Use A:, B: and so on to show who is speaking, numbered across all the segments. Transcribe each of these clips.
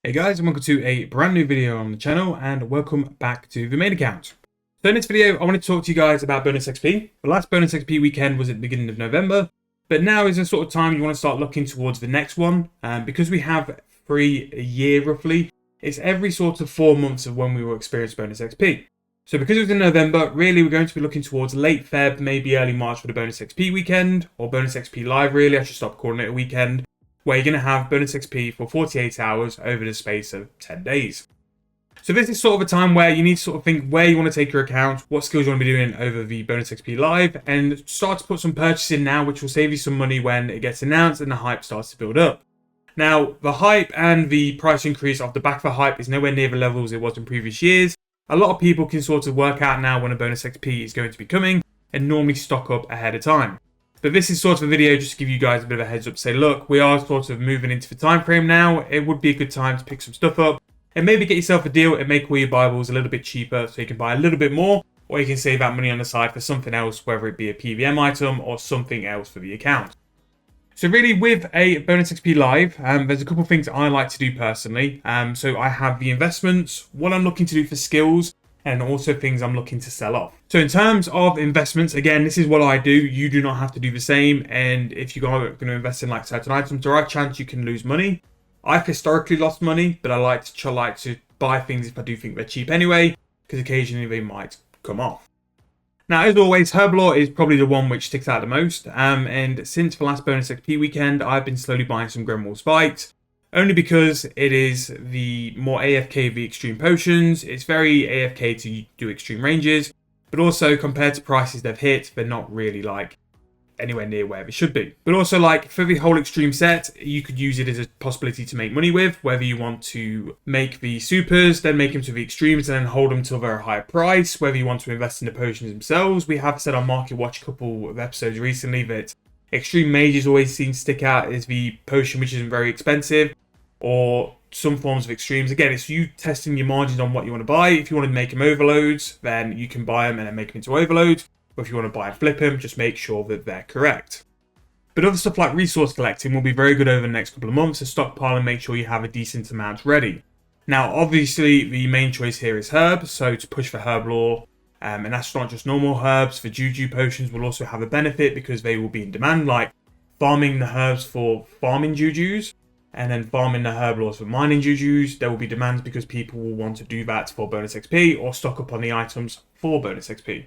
A: Hey guys, and welcome to a brand new video on the channel, and welcome back to the main account. So in this video, I want to talk to you guys about bonus XP. The last bonus XP weekend was at the beginning of November, but now is the sort of time you want to start looking towards the next one. Because we have free a year roughly, it's every sort of 4 months of when we will experience bonus XP. So because it was in November, really we're going to be looking towards late Feb, maybe early March for the bonus XP weekend, or bonus XP live really, I should stop calling it a weekend, where you're going to have bonus XP for 48 hours over the space of 10 days. So this is sort of a time where you need to sort of think where you want to take your account, what skills you want to be doing over the bonus XP live, and start to put some purchases in now, which will save you some money when it gets announced and the hype starts to build up. Now, the hype and the price increase off the back of the hype is nowhere near the levels it was in previous years. A lot of people can sort of work out now when a bonus XP is going to be coming and normally stock up ahead of time. But this is sort of a video just to give you guys a bit of a heads up to say, look, we are sort of moving into the time frame now. It would be a good time to pick some stuff up and maybe get yourself a deal and make all your Bibles a little bit cheaper so you can buy a little bit more, or you can save that money on the side for something else, whether it be a PVM item or something else for the account. So really with a bonus XP live, there's a couple of things I like to do personally. So I have the investments, what I'm looking to do for skills, and also things I'm looking to sell off. So in terms of investments, again, this is what I do. You do not have to do the same. And if you're going to invest in like certain items, there are a chance you can lose money. I've historically lost money, but I like to buy things if I do think they're cheap anyway, because occasionally they might come off. Now, as always, Herblore is probably the one which sticks out the most. And since the last bonus XP weekend, I've been slowly buying some Gremwall Spikes. Only because it is the more AFK of the extreme potions. It's very AFK to do extreme ranges, but also compared to prices they've hit, they're not really like anywhere near where they should be. But also like for the whole extreme set, you could use it as a possibility to make money with, whether you want to make the supers, then make them to the extremes and then hold them till they're a higher price, whether you want to invest in the potions themselves. We have said on Market Watch a couple of episodes recently that extreme mages always seem to stick out as the potion which isn't very expensive, or some forms of extremes. Again, it's you testing your margins on what you want to buy. If you want to make them overloads, then you can buy them and then make them into overloads. Or if you want to buy and flip them, just make sure that they're correct. But other stuff like resource collecting will be very good over the next couple of months to stockpile and make sure you have a decent amount ready. Now, obviously, the main choice here is herbs, so to push for Herblore. And that's not just normal herbs. For Juju potions will also have a benefit because they will be in demand, like farming the herbs for farming Jujus, and then farming the Herblores for mining Jujus. There will be demands because people will want to do that for bonus XP or stock up on the items for bonus XP.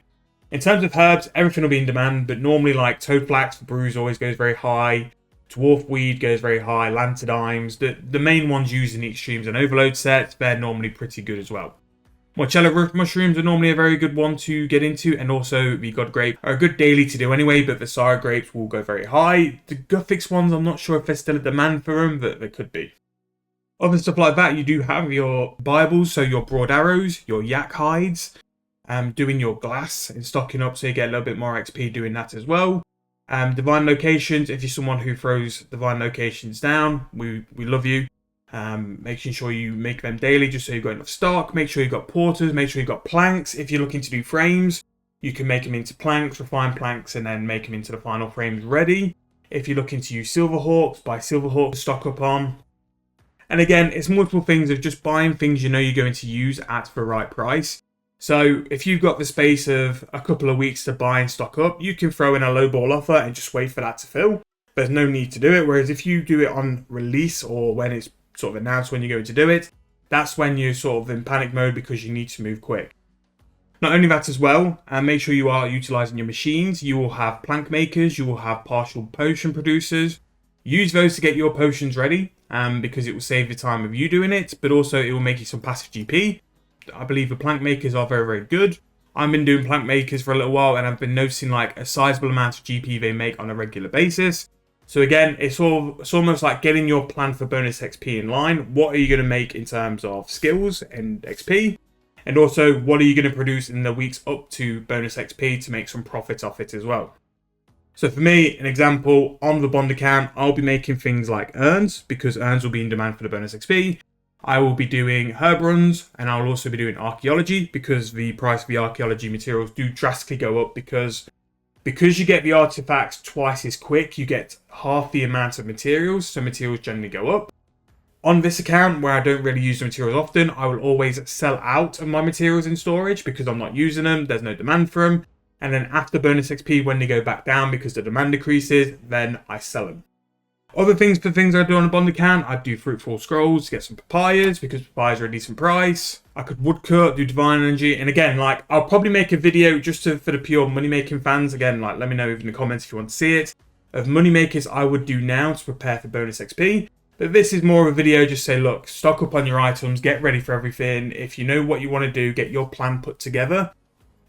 A: In terms of herbs, everything will be in demand, but normally like Toadflax for brews always goes very high, Dwarf Weed goes very high, Lantidimes, the main ones used in the extremes and overload sets, they're normally pretty good as well. Morchella Root Mushrooms are normally a very good one to get into, and also the God Grape are a good daily to do anyway, but the Sara Grapes will go very high. The Guthix ones, I'm not sure if there's still a demand for them, but there could be. Other stuff like that, you do have your Bibles, so your Broad Arrows, your Yak Hides, doing your glass and stocking up so you get a little bit more XP doing that as well. Divine Locations, if you're someone who throws Divine Locations down, we love you. Making sure you make them daily just so you've got enough stock. Make sure you've got porters, make sure you've got planks. If you're looking to do frames, you can make them into planks, refine planks, and then make them into the final frames ready. If you're looking to use Silverhawks, buy Silverhawks to stock up on. And again, it's multiple things of just buying things you know you're going to use at the right price. So if you've got the space of a couple of weeks to buy and stock up, you can throw in a lowball offer and just wait for that to fill. There's no need to do it. Whereas if you do it on release or when it's sort of announced when you're going to do it, that's when you're sort of in panic mode because you need to move quick. Not only that as well, make sure you are utilizing your machines. You will have plank makers, you will have partial potion producers. Use those to get your potions ready because it will save the time of you doing it, but also it will make you some passive GP. I believe the plank makers are very, very good. I've been doing plank makers for a little while and I've been noticing like a sizable amount of GP they make on a regular basis. So again, it's almost like getting your plan for bonus XP in line. What are you going to make in terms of skills and XP? And also, what are you going to produce in the weeks up to bonus XP to make some profit off it as well? So for me, an example, on the Bond account, I'll be making things like urns, because urns will be in demand for the bonus XP. I will be doing herb runs, and I'll also be doing archaeology, because the price of the archaeology materials do drastically go up, because you get the artifacts twice as quick, you get half the amount of materials, so materials generally go up. On this account, where I don't really use the materials often, I will always sell out of my materials in storage because I'm not using them, there's no demand for them. And then after bonus XP, when they go back down because the demand decreases, then I sell them. Other things for things I do on a bond account, I'd do fruitful scrolls to get some papayas because papayas are a decent price. I could woodcut, do divine energy, and again, like I'll probably make a video just for the pure money making fans. Again, like let me know in the comments if you want to see it of money makers I would do now to prepare for bonus XP. But this is more of a video just say, look, stock up on your items, get ready for everything. If you know what you want to do, get your plan put together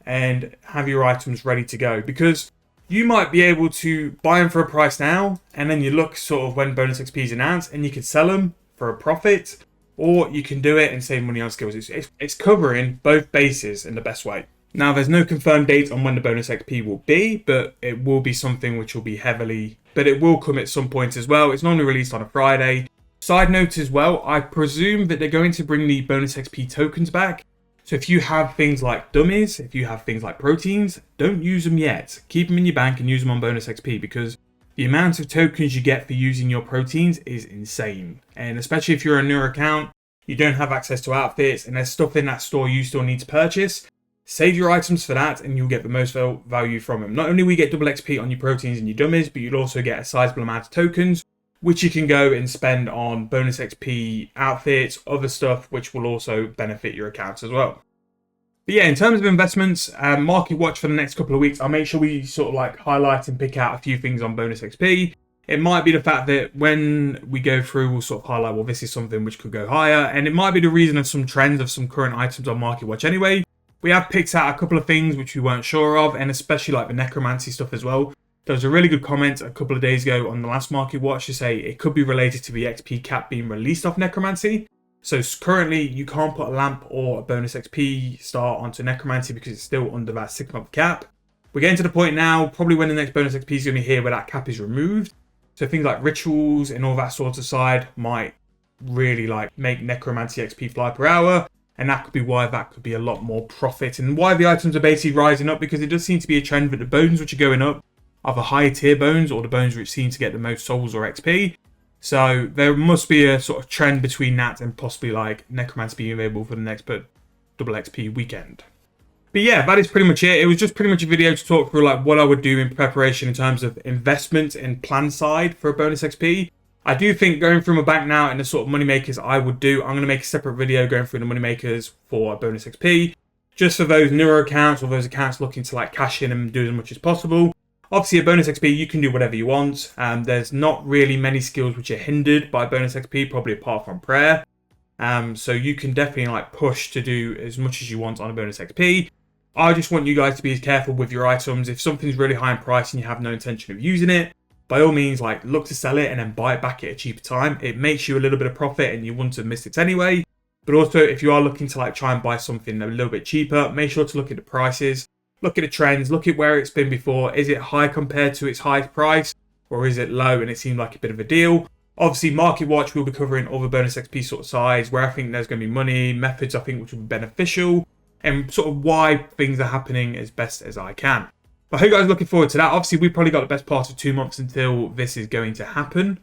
A: and have your items ready to go, because you might be able to buy them for a price now, and then you look sort of when bonus XP is announced, and you can sell them for a profit, or you can do it and save money on skills. It's covering both bases in the best way. Now, there's no confirmed date on when the bonus XP will be, but it will be something which will be heavily, but it will come at some point as well. It's normally released on a Friday. Side note as well, I presume that they're going to bring the bonus XP tokens back. So if you have things like dummies, if you have things like proteins, don't use them yet. Keep them in your bank and use them on bonus XP, because the amount of tokens you get for using your proteins is insane. And especially if you're a newer account, you don't have access to outfits, and there's stuff in that store you still need to purchase. Save your items for that and you'll get the most value from them. Not only will you get double XP on your proteins and your dummies, but you'll also get a sizable amount of tokens, which you can go and spend on bonus XP outfits, other stuff, which will also benefit your accounts as well. But yeah, in terms of investments, market watch for the next couple of weeks, I'll make sure we sort of like highlight and pick out a few things on bonus XP. It might be the fact that when we go through, we'll sort of highlight, well, this is something which could go higher. And it might be the reason of some trends of some current items on market watch anyway. We have picked out a couple of things which we weren't sure of, and especially like the necromancy stuff as well. There was a really good comment a couple of days ago on the last market watch to say it could be related to the XP cap being released off necromancy. So currently you can't put a lamp or a bonus XP star onto necromancy because it's still under that 6-month cap. We're getting to the point now, probably when the next bonus XP is going to be here, where that cap is removed. So things like rituals and all that sort of side might really like make necromancy XP fly per hour. And that could be why that could be a lot more profit, and why the items are basically rising up, because it does seem to be a trend that the bones which are going up are the higher tier bones, or the bones which seem to get the most souls or XP. So there must be a sort of trend between that and possibly like necromancy being available for the next double XP weekend. But yeah, that is pretty much it. It was just pretty much a video to talk through like what I would do in preparation in terms of investment and plan side for a bonus XP. I do think going through my bank now and the sort of money makers I would do, I'm going to make a separate video going through the money makers for bonus XP, just for those newer accounts or those accounts looking to like cash in and do as much as possible. Obviously, a bonus XP, you can do whatever you want. There's not really many skills which are hindered by bonus XP, probably apart from prayer. So you can definitely like push to do as much as you want on a bonus XP. I just want you guys to be careful with your items. If something's really high in price and you have no intention of using it, by all means, like look to sell it and then buy it back at a cheaper time. It makes you a little bit of profit and you wouldn't have missed it anyway. But also, if you are looking to like try and buy something a little bit cheaper, make sure to look at the prices, look at the trends, look at where it's been before. Is it high compared to its highest price, or is it low and it seemed like a bit of a deal? Obviously, Market Watch will be covering all the bonus XP sort of sides, where I think there's going to be money, methods I think which will be beneficial, and sort of why things are happening as best as I can. I hope you guys are looking forward to that. Obviously, we've probably got the best part of 2 months until this is going to happen.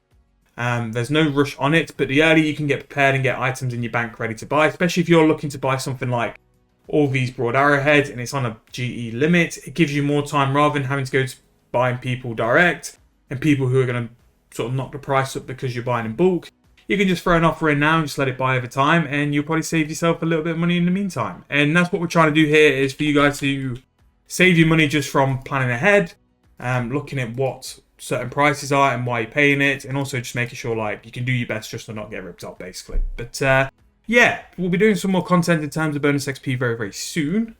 A: There's no rush on it, but the earlier you can get prepared and get items in your bank ready to buy, especially if you're looking to buy something like all these broad arrowheads and it's on a GE limit, it gives you more time rather than having to go to buying people direct and people who are going to sort of knock the price up because you're buying in bulk. You can just throw an offer in now and just let it buy over time, and you'll probably save yourself a little bit of money in the meantime. And that's what we're trying to do here, is for you guys to save your money just from planning ahead, looking at what certain prices are and why you're paying it, and also just making sure like you can do your best just to not get ripped off basically. But yeah, we'll be doing some more content in terms of bonus XP very, very soon.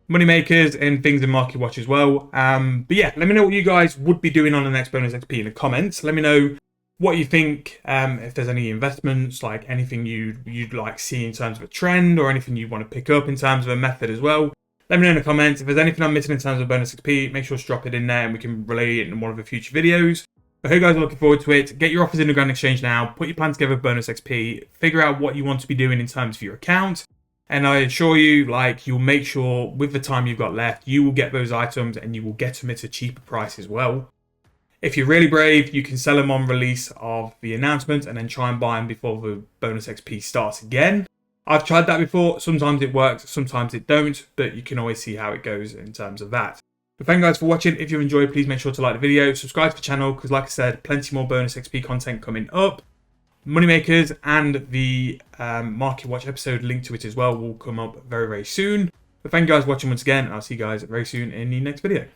A: Money makers and things in Market Watch as well. But yeah, let me know what you guys would be doing on the next bonus XP in the comments. Let me know what you think, if there's any investments, like anything you'd like see in terms of a trend, or anything you want to pick up in terms of a method as well. Let me know in the comments. If there's anything I'm missing in terms of bonus XP, make sure to drop it in there and we can relay it in one of the future videos. I hope you guys are looking forward to it. Get your offers in the Grand Exchange now. Put your plan together with bonus XP. Figure out what you want to be doing in terms of your account. And I assure you, like, you'll make sure with the time you've got left, you will get those items and you will get them at a cheaper price as well. If you're really brave, you can sell them on release of the announcement and then try and buy them before the bonus XP starts again. I've tried that before. Sometimes it works, sometimes it don't, but you can always see how it goes in terms of that. But thank you guys for watching. If you've enjoyed, please make sure to like the video, subscribe to the channel, because like I said, plenty more bonus XP content coming up. Moneymakers and the Market Watch episode linked to it as well will come up very, very soon. But thank you guys for watching once again, and I'll see you guys very soon in the next video.